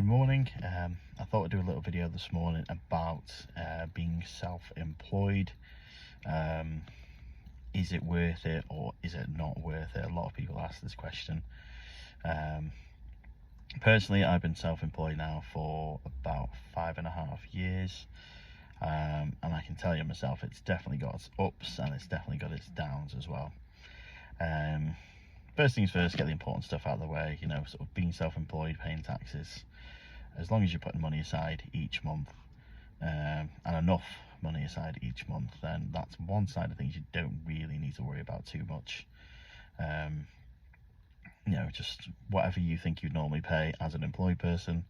morning. I thought I'd do a little video this morning about being self-employed. Is it worth it or is it not worth it? A lot of people ask this question. Personally, I've been self-employed now for about 5.5 years, and I can tell you myself, it's definitely got its ups and it's definitely got its downs as well. First things first, get the important stuff out of the way. Sort of being self-employed, paying taxes, as long as you're putting money aside each month, and enough money aside each month, then that's one side of things you don't really need to worry about too much. Just whatever you think you'd normally pay as an employed person,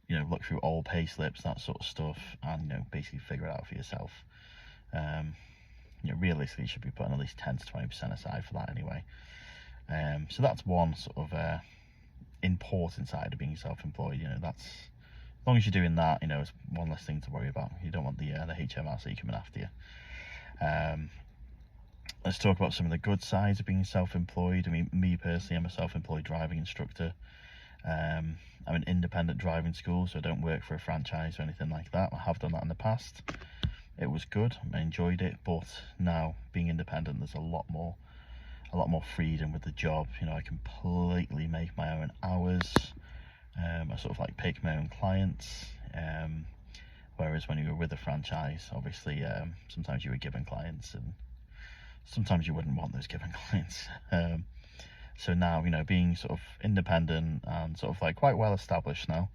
look through old pay slips, that sort of stuff, and basically figure it out for yourself. Realistically, you should be putting at least 10 to 20% aside for that anyway. So that's one sort of important side of being self-employed. That's, as long as you're doing that, it's one less thing to worry about. You don't want the HMRC coming after you. Let's talk about some of the good sides of being self-employed. I mean, me personally, I'm a self-employed driving instructor. I'm an independent driving school, so I don't work for a franchise or anything like that. I have done that in the past. It was good, I enjoyed it, but now being independent, there's a lot more freedom with the job. I completely make my own hours. I sort of like pick my own clients, whereas when you were with a franchise, obviously sometimes you were given clients and sometimes you wouldn't want those given clients. So now, being sort of independent and sort of like quite well established now,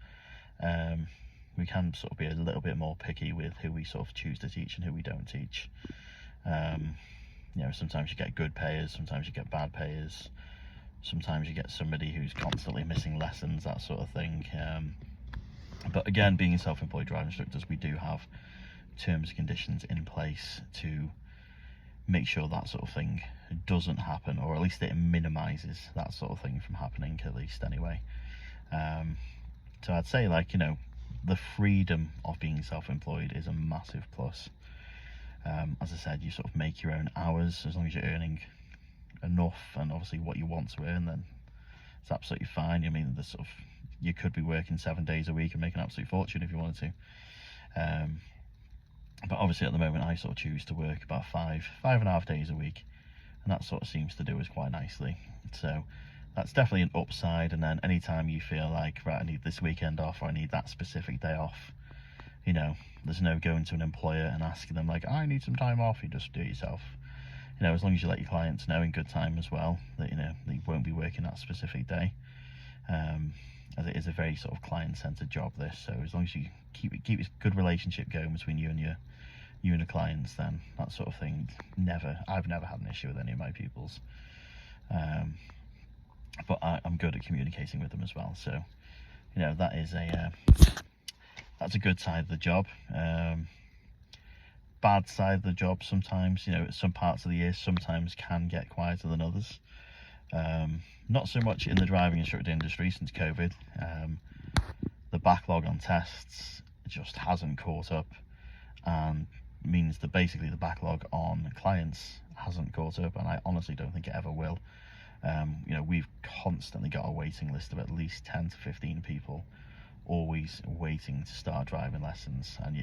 we can sort of be a little bit more picky with who we sort of choose to teach and who we don't teach. Sometimes you get good payers, sometimes you get bad payers, sometimes you get somebody who's constantly missing lessons, that sort of thing. But again, being self-employed driving instructors, we do have terms and conditions in place to make sure that sort of thing doesn't happen, or at least it minimizes that sort of thing from happening, at least anyway. So I'd say, the freedom of being self-employed is a massive plus. As I said, you sort of make your own hours, as long as you're earning enough and obviously what you want to earn, then it's absolutely fine. I mean, you could be working 7 days a week and make an absolute fortune if you wanted to. But obviously at the moment I sort of choose to work about 5.5 days a week, and that sort of seems to do us quite nicely. So that's definitely an upside. And then anytime you feel like, right, I need this weekend off, or I need that specific day off, there's no going to an employer and asking them like, I need some time off. You just do it yourself. As long as you let your clients know in good time as well that that you won't be working that specific day, as it is a very sort of client-centered job, this. So as long as you keep a good relationship going between you and the clients, then that sort of thing, I've never had an issue with any of my pupils. But I'm good at communicating with them as well, so that is that's a good side of the job. Bad side of the job, sometimes, some parts of the year sometimes can get quieter than others. Not so much in the driving instructor industry since COVID. The backlog on tests just hasn't caught up, and means that basically the backlog on clients hasn't caught up, and I honestly don't think it ever will. We've constantly got a waiting list of at least 10 to 15 people always waiting to start driving lessons, and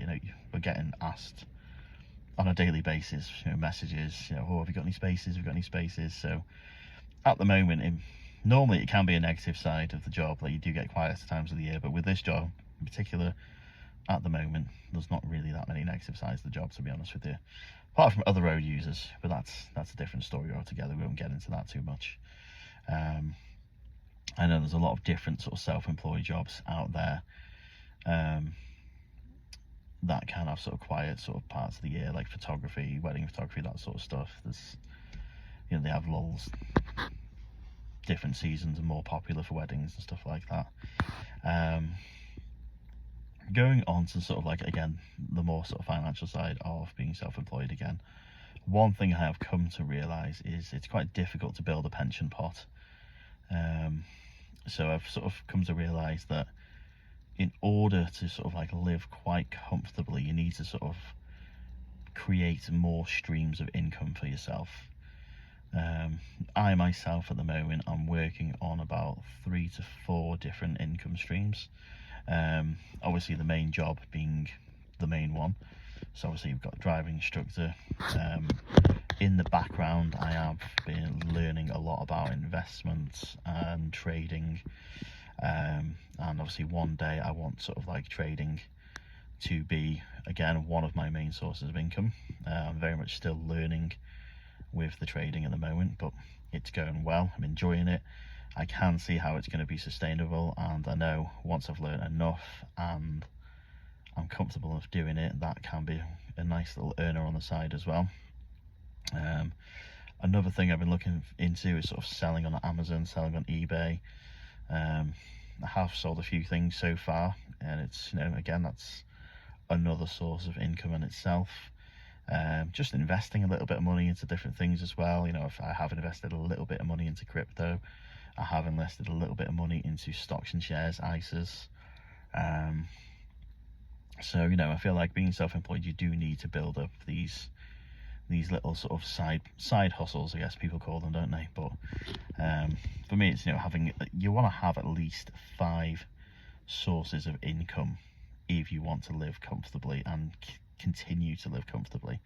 we're getting asked on a daily basis, messages, oh, have you got any spaces, so at the moment, normally it can be a negative side of the job, you do get quieter times of the year, but with this job in particular, at the moment, there's not really that many negative sides of the job, to be honest with you, apart from other road users, but that's a different story altogether. We won't get into that too much. I know there's a lot of different sort of self-employed jobs out there that can have sort of quiet sort of parts of the year, like photography, wedding photography, that sort of stuff. There's, they have lulls. Different seasons are more popular for weddings and stuff like that. Going on to sort of again, the more sort of financial side of being self-employed again, one thing I have come to realize is it's quite difficult to build a pension pot. So I've sort of come to realize that in order to sort of live quite comfortably, you need to sort of create more streams of income for yourself. I myself at the moment, I'm working on about 3 to 4 different income streams. Obviously the main job being the main one. So obviously you've got driving instructor. In the background, I have been learning a lot about investments and trading. And obviously one day I want sort of like trading to be, again, one of my main sources of income. I'm very much still learning with the trading at the moment, but it's going well. I'm enjoying it. I can see how it's going to be sustainable, and I know once I've learned enough and I'm comfortable enough doing it, that can be a nice little earner on the side as well. Another thing I've been looking into is sort of selling on Amazon, selling on eBay. I have sold a few things so far, and it's, again, that's another source of income in itself. Just investing a little bit of money into different things as well. If I have invested a little bit of money into crypto, I have invested a little bit of money into stocks and shares, ISAs. So I feel like being self-employed, you do need to build up these little sort of side hustles, I guess people call them, don't they? But for me, it's you want to have at least 5 sources of income if you want to live comfortably and continue to live comfortably.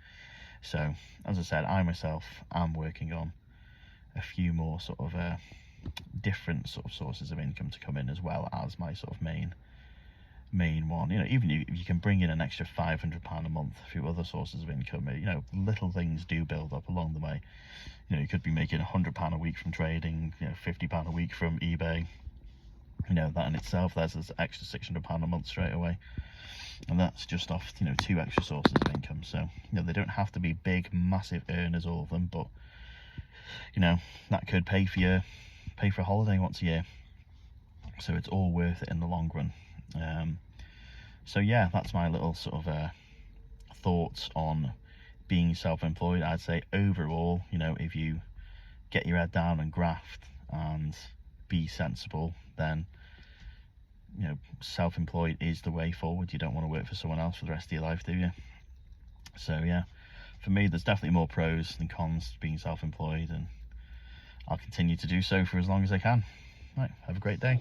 So as I said, I myself am working on a few more sort of different sort of sources of income to come in, as well as my sort of main one. Even if you can bring in an extra £500 a month through other sources of income, little things do build up along the way. You could be making £100 a week from trading, £50 a week from eBay. That in itself, there's this extra £600 a month straight away, and that's just off 2 extra sources of income. So they don't have to be big massive earners, all of them, but that could pay for a holiday once a year, so it's all worth it in the long run. So yeah, that's my little sort of thoughts on being self-employed. I'd say overall, if you get your head down and graft and be sensible, then self-employed is the way forward. You don't want to work for someone else for the rest of your life, do you? So yeah, for me, there's definitely more pros than cons to being self-employed, and I'll continue to do so for as long as I can. Right, have a great day.